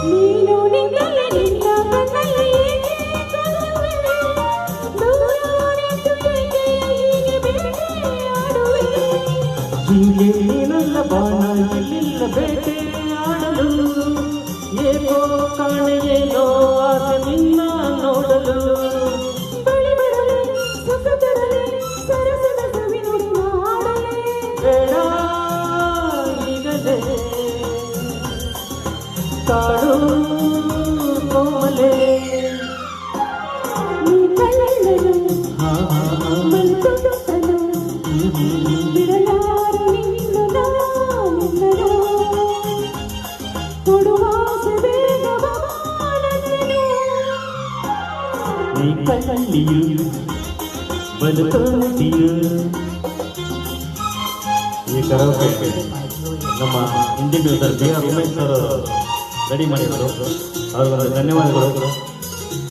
ನೀನು ನಿನ್ನಲೆ ನಿನ್ನ ಕಣ್ಣಲ್ಲಿ ಹೀಗೆ ನೀನಲ್ಲ ಬಾಣ ಇಲ್ಲಿಲ್ಲ ಬೇಟೆ ಆಡಲು ಏಕೋ ಕಾಣೆಯೇನೋ ಆಸೆ ನಿನ್ನ ನೋಡಲು ಬಳಿ ಬರಲಿ ಸುಖ ತರಲಿ ಸರಸದ ಸವಿನುಡಿ ಮಾಡಲೇ ಬೇಡ ಈಗಲೇ ಕಾಡು ಕೋಮಲೆ ನೀ ಕಳ್ಳನು ಮಲ್ಕೊಂಡನು ಬಿಡಲಾರು ನಿನ್ನ ನಾನೆಲ್ಲರೂ ಕೊಡುವಾಸೆ ಬೇಗ ಬಾನಂದನು ನೀ ಕಳ್ಳಿಯು ಬದುಕೋತಿಯು. ಈ ಕರಾವಕೆ ನಮ್ಮ ಹಿಂದಿ ಮ್ಯೂಸರ್ B R Umesh sir ready ಮಾಡಿದರು. ಅವ್ರಿಗೊಂದು ಧನ್ಯವಾದಗಳು.